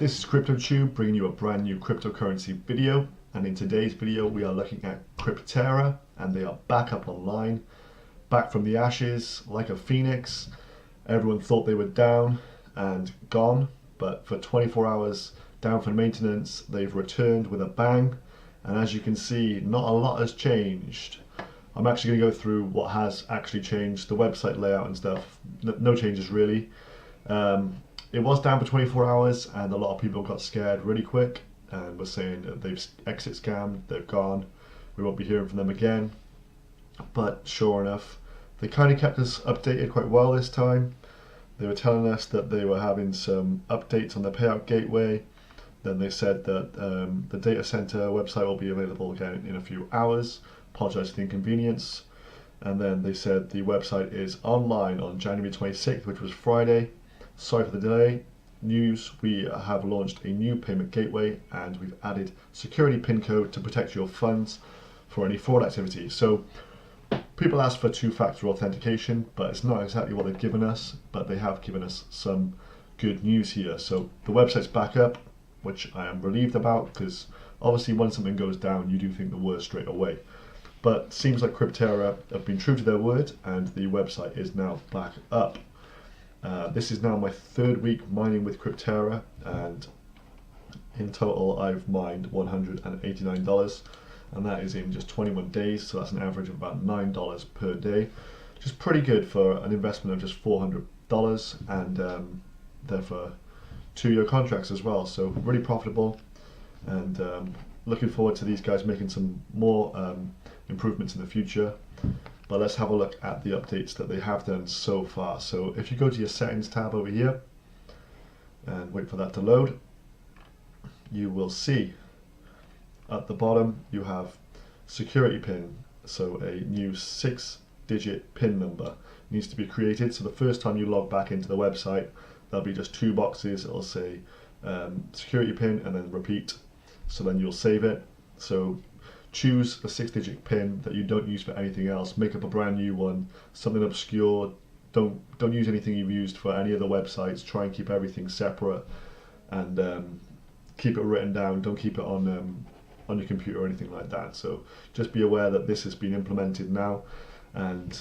This is CryptoTube bringing you a brand new cryptocurrency video, and in today's video we are looking at Crypterra, and they are back up online, back from the ashes like a phoenix. Everyone thought they were down and gone, but for 24 hours down for maintenance they've returned with a bang, and as you can see not a lot has changed. I'm actually going to go through what has actually changed, the website layout and stuff. No changes really. It was down for 24 hours and a lot of people got scared really quick and were saying that they've exit scammed, they're gone, we won't be hearing from them again. But sure enough, they kind of kept us updated quite well this time. They were telling us that they were having some updates on the payout gateway. Then they said that the data center website will be available again in a few hours. Apologize for the inconvenience. And then they said the website is online on January 26th, which was Friday. Sorry for the delay. News, we have launched a new payment gateway and we've added security PIN code to protect your funds for any fraud activity. So people ask for two-factor authentication, but it's not exactly what they've given us, but they have given us some good news here. So the website's back up, which I am relieved about, because obviously when something goes down you do think the worst straight away. But seems like Crypterra have been true to their word and the website is now back up. This is now my third week mining with Crypterra, and in total I've mined $189, and that is in just 21 days, so that's an average of about $9 per day, which is pretty good for an investment of just $400, and they're for 2-year contracts as well, so really profitable, and looking forward to these guys making some more improvements in the future. But let's have a look at the updates that they have done so far. So if you go to your settings tab over here and wait for that to load, you will see at the bottom you have security PIN. So a new 6-digit PIN number needs to be created. So the first time you log back into the website, there'll be just 2 boxes. It'll say security PIN and then repeat. So then you'll save it. So choose a 6-digit PIN that you don't use for anything else. Make up a brand new one, something obscure. Don't use anything you've used for any other websites. Try and keep everything separate, and keep it written down. Don't keep it on your computer or anything like that. So just be aware that this has been implemented now, and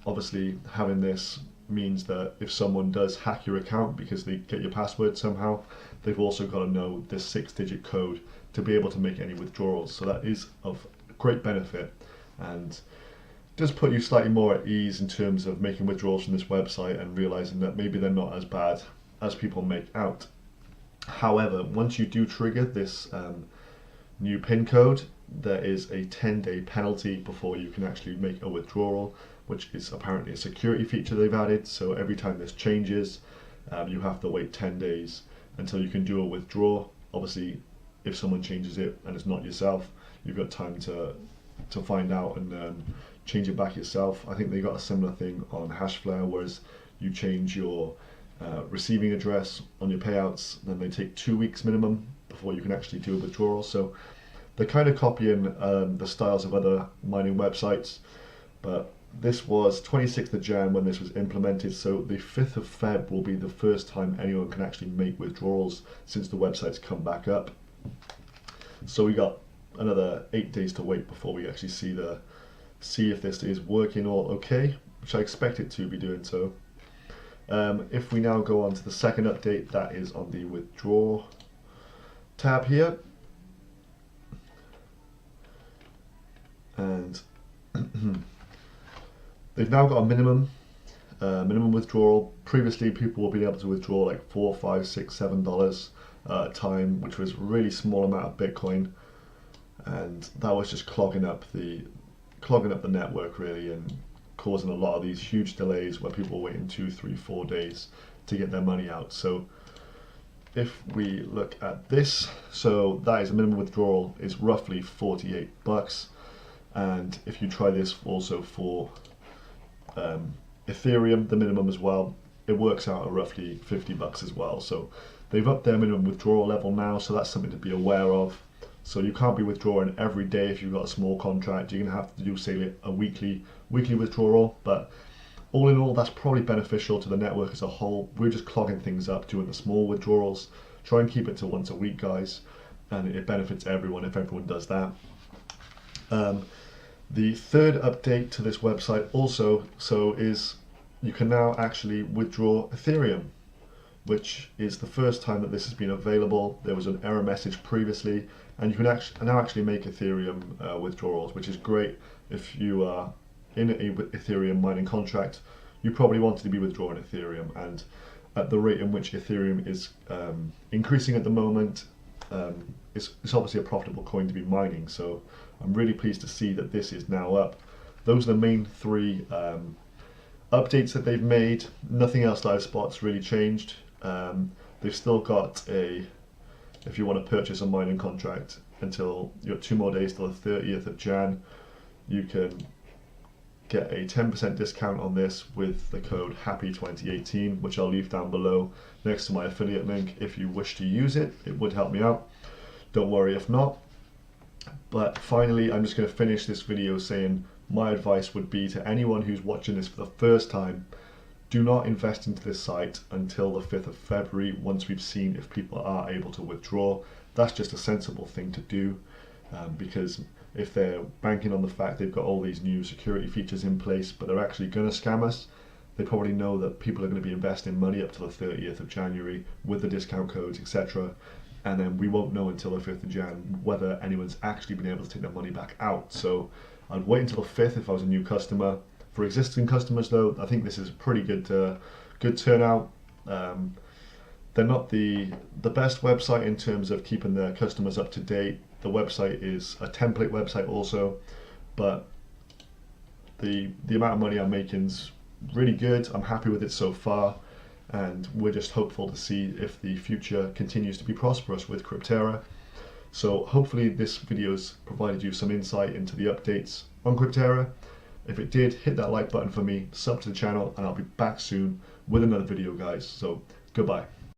obviously having this means that if someone does hack your account because they get your password somehow, they've also got to know this 6-digit code to be able to make any withdrawals. So that is of great benefit and does put you slightly more at ease in terms of making withdrawals from this website and realizing that maybe they're not as bad as people make out. However, once you do trigger this new PIN code, there is a 10-day penalty before you can actually make a withdrawal, which is apparently a security feature they've added. So every time this changes, you have to wait 10 days until you can do a withdrawal. Obviously, if someone changes it and it's not yourself, you've got time to find out and change it back yourself. I think they got a similar thing on Hashflare, whereas you change your receiving address on your payouts, then they take 2 weeks minimum before you can actually do a withdrawal. So they're kind of copying the styles of other mining websites, but this was 26th of Jan when this was implemented, so the 5th of Feb will be the first time anyone can actually make withdrawals since the website's come back up. So we got another 8 days to wait before we actually see if this is working all okay, which I expect it to be doing so. If we now go on to the second update, that is on the withdraw tab here, and they've now got a minimum withdrawal. Previously people were being able to withdraw like $4, $5, $6, $7 at a time, which was a really small amount of Bitcoin, and that was just clogging up the network really, and causing a lot of these huge delays where people were waiting 2, 3, 4 days to get their money out. So if we look at this, so that is a minimum withdrawal is roughly $48, and if you try this also for Ethereum, the minimum as well, it works out at roughly $50 as well. So they've upped their minimum withdrawal level now, so that's something to be aware of. So you can't be withdrawing every day if you've got a small contract. You're going to have to do, say, a weekly withdrawal, but all in all, that's probably beneficial to the network as a whole. We're just clogging things up doing the small withdrawals, Try and keep it to once a week, guys, and it benefits everyone if everyone does that. The third update to this website also is you can now actually withdraw Ethereum, which is the first time that this has been available. There was an error message previously, and you can now actually make Ethereum withdrawals, which is great if you are in a Ethereum mining contract. You probably wanted to be withdrawing Ethereum, and at the rate in which Ethereum is increasing at the moment, it's obviously a profitable coin to be mining. So I'm really pleased to see that this is now up. Those are the main three updates that they've made. Nothing else that I've spot's really changed. They've still got if you want to purchase a mining contract until you got 2 more days till the 30th of Jan, you can get a 10% discount on this with the code HAPPY2018, which I'll leave down below next to my affiliate link. If you wish to use it, it would help me out. Don't worry if not. But finally, I'm just going to finish this video saying my advice would be to anyone who's watching this for the first time, do not invest into this site until the 5th of February, once we've seen if people are able to withdraw. That's just a sensible thing to do, because if they're banking on the fact they've got all these new security features in place, but they're actually going to scam us, they probably know that people are going to be investing money up to the 30th of January with the discount codes, etc. And then we won't know until the 5th of Jan whether anyone's actually been able to take their money back out. So I'd wait until the 5th if I was a new customer. For existing customers though, I think this is a pretty good turnout. They're not the best website in terms of keeping their customers up to date. The website is a template website also, but the amount of money I'm making is really good. I'm happy with it so far, and we're just hopeful to see if the future continues to be prosperous with Crypterra. So hopefully this video has provided you some insight into the updates on Crypterra. If it did, hit that like button for me, sub to the channel, and I'll be back soon with another video, guys. So goodbye.